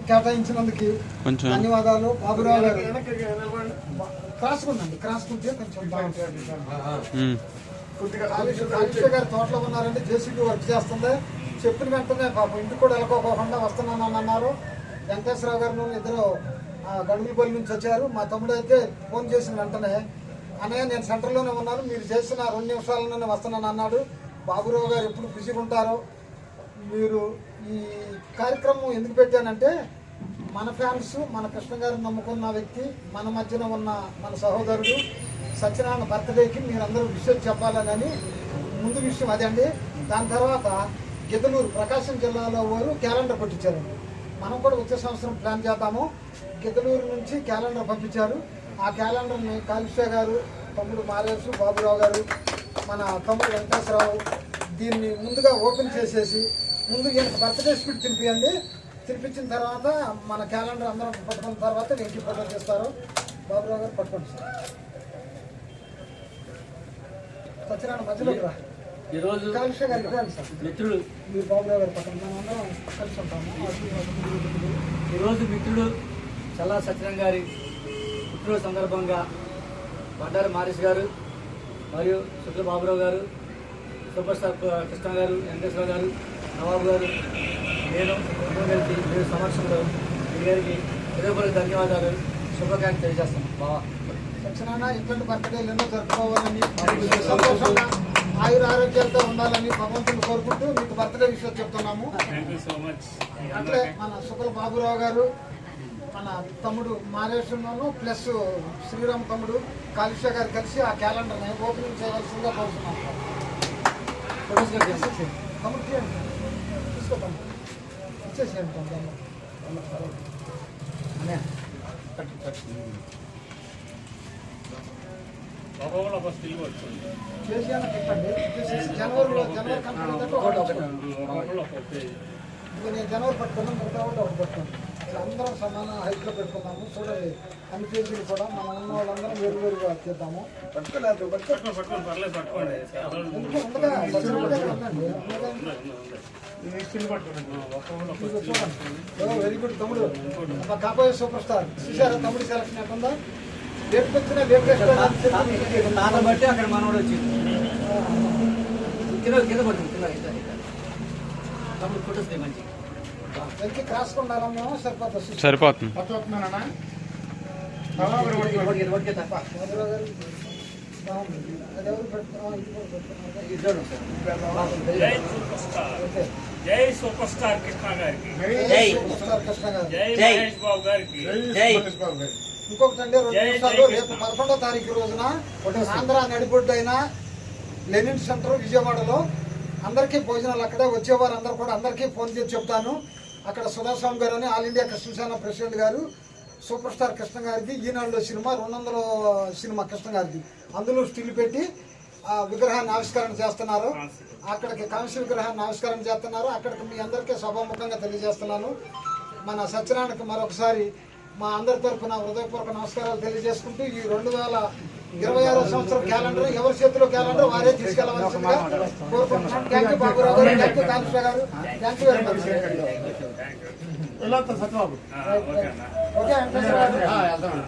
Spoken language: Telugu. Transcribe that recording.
కేటాయించినందుకు ధన్యవాదాలు. బాబురావు గారు క్రాస్కుంటే కొంచెం కాలుష్య గారు తోటలో ఉన్నారండి. జేసీబీ వర్క్ చేస్తుంది. చెప్పిన వెంటనే పాపం ఇంటికి కూడా వెళ్ళకోకుండా వస్తున్నానని అన్నారు. వెంకటేశ్వరరావు గారు ఇద్దరు గడుగులపల్లి నుంచి వచ్చారు. మా తమ్ముడు అయితే ఫోన్ చేసిన వెంటనే అన్నయ్య నేను సెంటర్లోనే ఉన్నాను, మీరు చేసిన 2 నిమిషాలలోనే వస్తున్నాను అన్నాడు. బాబురావు గారు ఎప్పుడు బిజీగా ఉంటారో. మీరు ఈ కార్యక్రమం ఎందుకు పెట్టానంటే మన ఫ్యాన్స్, మన కృష్ణ గారిని నమ్ముకున్న వ్యక్తి, మన మధ్యన ఉన్న మన సహోదరుడు సత్యనారాయణ బర్త్డేకి మీరందరూ విషయం చెప్పాలని ముందు విషయం అదండి. దాని తర్వాత గిద్దలూరు ప్రకాశం జిల్లాలో వారు క్యాలెండర్ పట్టించారండి. మనం కూడా వచ్చే సంవత్సరం ప్లాన్ చేద్దాము. గిద్దలూరు నుంచి క్యాలెండర్ పంపించారు. ఆ క్యాలెండర్ని కాలుష్య గారు, తమ్ముడు మారేసు, బాబురావు గారు, మన తమ్ముడు వెంకటేశ్వరరావు దీన్ని ముందుగా ఓపెన్ చేసేసి ముందు బర్త్డే స్పీడ్ తినిపియండి. తినిపించిన తర్వాత మన క్యాలెండర్ అందరం పట్టుకున్న తర్వాత వెంకీ ఫోటో చేస్తారు. బాబురావు గారు పట్టుకోండి సార్. సత్యనారాయణ మధ్యలోకి రా. ఈరోజు కాలుష్య గారు ఇవ్వండి సార్. మిత్రుడు మీరు బాబురావు గారు పక్కన మనం అందరం కలిసి ఉంటాము. ఈరోజు మిత్రుడు చల్లా సత్యనారాయణ గారి పుట్టినరోజు సందర్భంగా బండారు మారేష్ గారు మరియు శుక్ల బాబురావు గారు, సూపర్ స్టార్ కృష్ణ గారు, వెంకటేశ్వర గారు, నవాబు గారు, నేను కలిసి మీరు సమక్షంలో మీ గారికి హృదయపూర్వక ధన్యవాదాలు, శుభాకాంక్షలు తెలియజేస్తాను. బావా సత్యనారాయణ ఇటువంటి బర్త్డేలు ఎన్నో జరుపుకోవాలని, సంతోషంగా ఆయుర ఆరోగ్యాలతో ఉండాలని భగవంతుని కోరుకుంటూ మీకు బర్త్డే విషయం చెప్తున్నాము. అట్లే మన శుక్ల బాబురావు గారు, మన తమ్ముడు మారేశ్వరను ప్లస్ శ్రీరామ్ తమ్ముడు కాలుష్య గారు కలిసి ఆ క్యాలెండర్ని ఓపెనింగ్ చేయవలసిందిగా కోరుతున్నాం. తమ్ముడు తీసుకో, ఇచ్చేసేయండి. జనవరి పట్టుకున్నాం, మిగతా వాళ్ళు ఒకటి పట్టుకున్నాం. అందరం సమాన హైట్లో పెట్టుకున్నాము. చూడండి అన్ని పేజీలు కూడా మనం ఉన్న వాళ్ళందరం వేరువేరుగా చేద్దాము. పట్టుకోలేదు వెరీ గుడ్ తమ్ముడు. మా కాబోయే సూపర్ స్టార్ చూసారా తమ్ముడు సెలక్షన్ ఎట్టుందా? లేట్ వచ్చినా లేట్ బట్టి అక్కడ మనోడు వచ్చింది కింద పడుతుంది. తమ్ముడు ఫోటోస్ మంచి వెంకీ క్రాస్ కొండాలన్నా సరిపోతుంది. సరిపోతుంది. జై సూపర్ స్టార్ కృష్ణ గారికి, జై మహేష్ బాబు గారికి. ఇంకొకటి అండి, 2 నిమిషాలు. రేపు 11వ తారీఖు రోజున ఆంధ్ర నడిబొడ్డైన లెనిన్ సెంటర్ విజయవాడలో అందరికీ భోజనాలు అక్కడే వచ్చేవారు అందరూ కూడా అందరికీ ఫోన్ చేసి చెప్తాను. అక్కడ సుధాస్వామి గారు అని ఆల్ ఇండియా కృష్ణసేన ప్రెసిడెంట్ గారు సూపర్ స్టార్ కృష్ణ గారికి ఈనాడులో సినిమా 200 సినిమా కృష్ణ గారికి అందులో స్టిల్ పెట్టి ఆ విగ్రహాన్ని ఆవిష్కరణ చేస్తున్నారు. అక్కడికి కాంస్య విగ్రహాన్ని ఆవిష్కరణ చేస్తున్నారు. అక్కడికి మీ అందరికీ సభాముఖంగా తెలియజేస్తున్నాను. మన సత్యనారాయణకి మరొకసారి మా అందరి తరఫున హృదయపూర్వక నమస్కారాలు తెలియజేసుకుంటూ ఈ 2026వ సంవత్సరం క్యాలెండర్ ఎవరి చేతిలో క్యాలెండర్ వారే తీసుకెళ్లవలసిందిగా కోరుకుంటున్నాను. థ్యాంక్ యూ బాబురావు గారు, థ్యాంక్ యూ కాలుష్య గారు, thank you very much. Okay Venkateswara గారు.